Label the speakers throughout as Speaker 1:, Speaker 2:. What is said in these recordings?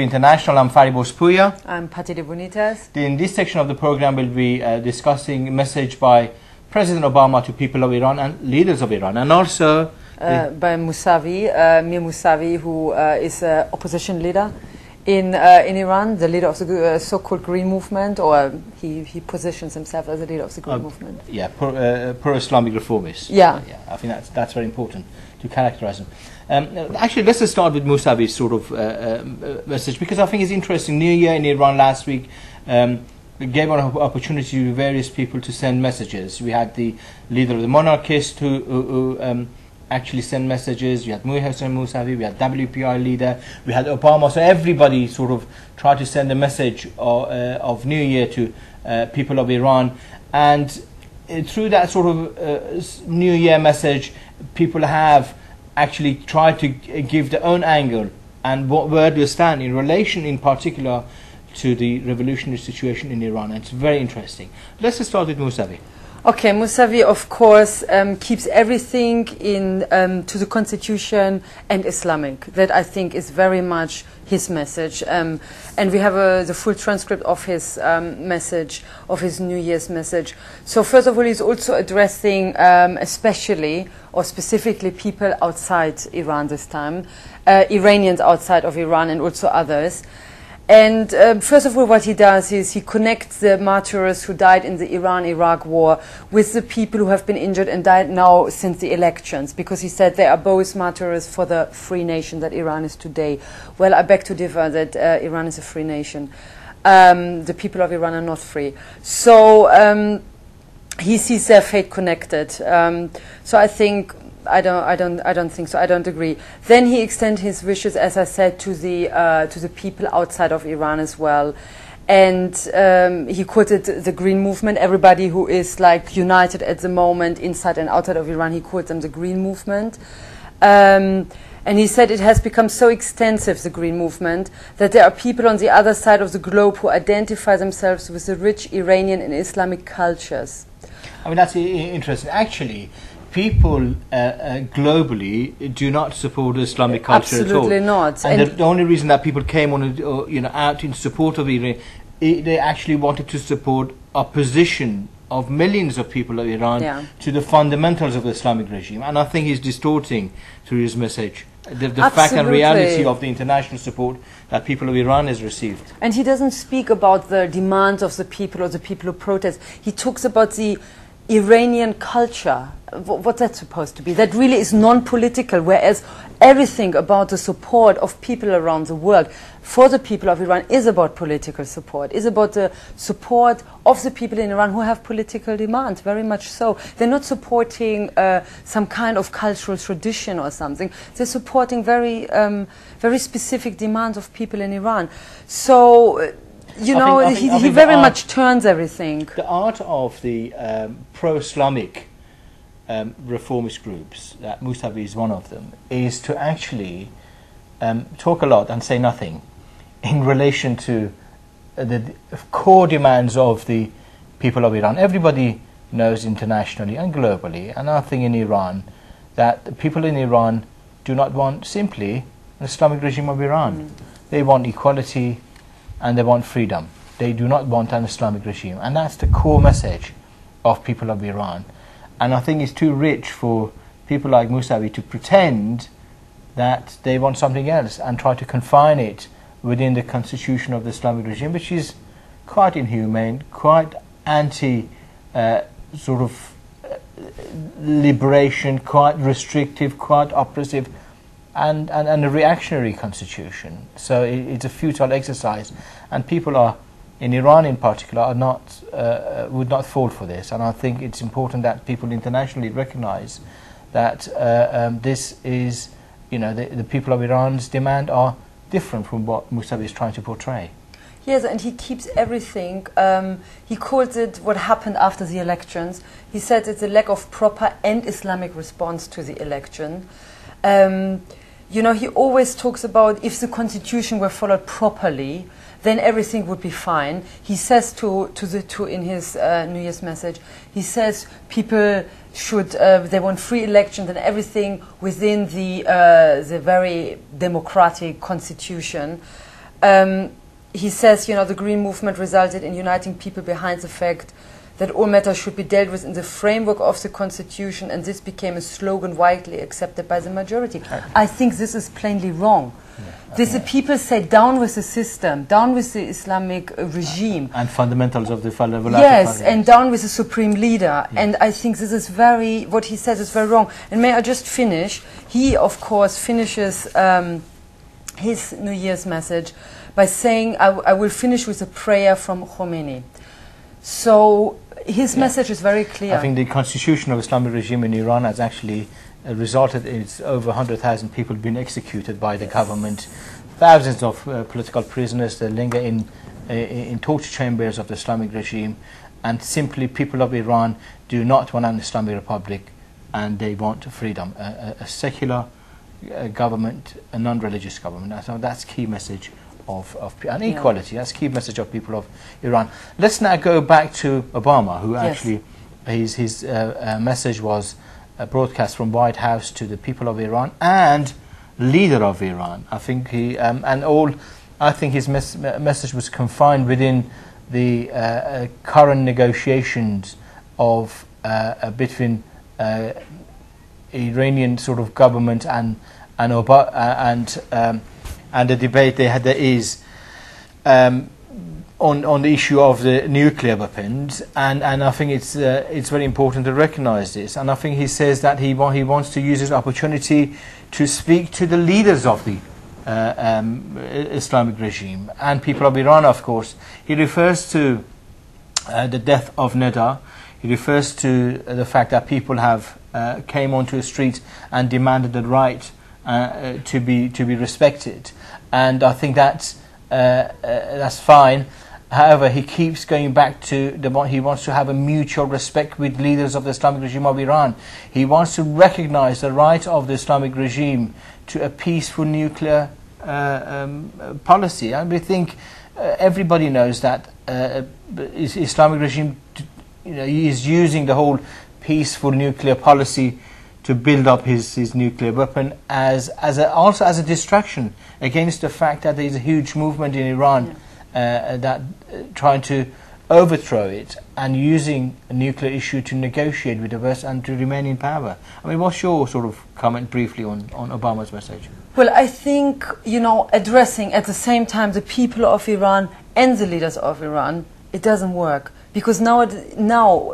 Speaker 1: TV International. I'm Fariborz Pooya.
Speaker 2: I'm Debonitas.
Speaker 1: In this section of the program, we'll be discussing a message by President Obama to people of Iran and leaders of Iran, and also
Speaker 2: by Mousavi, Mir Mousavi, who is an opposition leader in Iran, the leader of the so-called Green Movement, or he positions himself as a leader of the Green Movement.
Speaker 1: Yeah, pro-Islamic reformist.
Speaker 2: Yeah.
Speaker 1: I think that's very important to characterize him. Actually, let's just start with Mousavi's sort of message, because I think it's interesting. New Year in Iran last week gave an opportunity to various people to send messages. We had the leader of the monarchists who actually sent messages. We had Mousavi, we had WPI leader, we had Obama. So everybody sort of tried to send a message of New Year to people of Iran. And through that sort of New Year message, people have actually tried to give their own angle and where they stand in relation, in particular, to the revolutionary situation in Iran. And it's very interesting. Let's just start with Mousavi.
Speaker 2: Okay, Mousavi, of course, keeps everything in to the constitution and Islamic. That, I think, is very much his message. And we have the full transcript of his message, of his New Year's message. So first of all, he's also addressing especially or specifically people outside Iran this time, Iranians outside of Iran and also others. And first of all, what he does is he connects the martyrs who died in the Iran-Iraq war with the people who have been injured and died now since the elections, because he said they are both martyrs for the free nation that Iran is today. Well, I beg to differ that Iran is a free nation. The people of Iran are not free. So he sees their fate connected. So I think I don't think so. I don't agree. Then he extends his wishes, as I said, to the people outside of Iran as well, and he quoted the Green Movement. Everybody who is like united at the moment, inside and outside of Iran, he quotes them the Green Movement. And he said it has become so extensive, the Green Movement, that there are people on the other side of the globe who identify themselves with the rich Iranian and Islamic cultures.
Speaker 1: I mean, that's interesting. Actually, people globally do not support Islamic culture at all.
Speaker 2: Absolutely not.
Speaker 1: And the only reason that people came on, out in support of Iran, they actually wanted to support opposition of millions of people of Iran to the fundamentals of the Islamic regime. And I think he's distorting through his message the fact and reality of the international support that people of Iran has received.
Speaker 2: And he doesn't speak about the demands of the people or the people who protest. He talks about the Iranian culture. What's that supposed to be? That really is non-political, whereas everything about the support of people around the world for the people of Iran is about political support, is about the support of the people in Iran who have political demands, very much so. They're not supporting some kind of cultural tradition or something. They're supporting very, very specific demands of people in Iran. So, he very much turns everything.
Speaker 1: The art of the pro-Islamic reformist groups, that Mousavi is one of them, is to actually talk a lot and say nothing in relation to the core demands of the people of Iran. Everybody knows internationally and globally, and I think in Iran, that the people in Iran do not want simply an Islamic regime of Iran. They want equality and they want freedom. They do not want an Islamic regime, and that's the core message of people of Iran. And I think it's too rich for people like Mousavi to pretend that they want something else and try to confine it within the constitution of the Islamic regime, which is quite inhumane, quite anti sort of liberation, quite restrictive, quite oppressive, and a reactionary constitution. So it's a futile exercise, and people are, in Iran in particular, are not would not fall for this. And I think it's important that people internationally recognize that this is, the people of Iran's demand are different from what Mousavi is trying to portray.
Speaker 2: Yes, and he keeps everything. He calls it what happened after the elections. He said it's a lack of proper and Islamic response to the election. He always talks about if the constitution were followed properly, then everything would be fine. He says in his New Year's message, he says people should they want free elections and everything within the very democratic constitution. He says, you know, the Green Movement resulted in uniting people behind the fact that all matters should be dealt with in the framework of the Constitution, and this became a slogan widely accepted by the majority. I think this is plainly wrong. The people say down with the system, down with the Islamic regime.
Speaker 1: And fundamentals of the federal.
Speaker 2: Yes, and down with the supreme leader. Yes. And I think this is what he says is very wrong. And may I just finish? He, of course, finishes his New Year's message by saying, I will finish with a prayer from Khomeini. So his message is very clear.
Speaker 1: I think the constitutional Islamic regime in Iran has actually resulted in over 100,000 people being executed by the government, thousands of political prisoners that linger in torture chambers of the Islamic regime, and simply people of Iran do not want an Islamic Republic, and they want freedom, a secular government, a non-religious government. So that's key message of and equality. That's key message of people of Iran. Let's now go back to Obama, who actually his message was broadcast from White House to the people of Iran and leader of Iran. I think he I think his message was confined within the current negotiations of between Iranian sort of government and the debate there is on the issue of the nuclear weapons, and I think it's very important to recognise this. And I think he says that he wants to use this opportunity to speak to the leaders of the Islamic regime and people of Iran. Of course, he refers to the death of Neda. He refers to the fact that people have came onto the street and demanded the right to be respected, and I think that's fine. However, he keeps going back to he wants to have a mutual respect with leaders of the Islamic regime of Iran. He wants to recognize the right of the Islamic regime to a peaceful nuclear policy. And we think everybody knows that Islamic regime, is using the whole peaceful nuclear policy to build up his nuclear weapon also as a distraction against the fact that there is a huge movement in Iran that trying to overthrow it and using a nuclear issue to negotiate with the West and to remain in power. I mean, what's your sort of comment briefly on Obama's message?
Speaker 2: Well, I think, addressing at the same time the people of Iran and the leaders of Iran, it doesn't work. Because now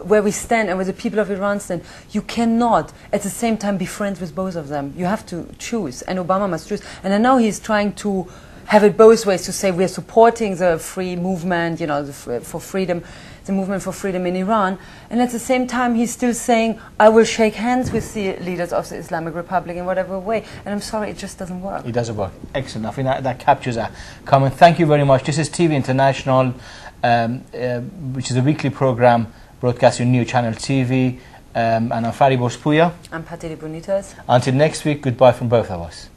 Speaker 2: where we stand and where the people of Iran stand, you cannot at the same time be friends with both of them. You have to choose, and Obama must choose. And I know he's trying to have it both ways, to say we're supporting the free movement, for freedom, the movement for freedom in Iran. And at the same time, he's still saying, I will shake hands with the leaders of the Islamic Republic in whatever way. And I'm sorry, it just doesn't work.
Speaker 1: It doesn't work. Excellent. I think that captures our comment. Thank you very much. This is TV International, which is a weekly program broadcasting New Channel TV. And I'm Fariborz Pooya.
Speaker 2: I'm Debonitas.
Speaker 1: Until next week, goodbye from both of us.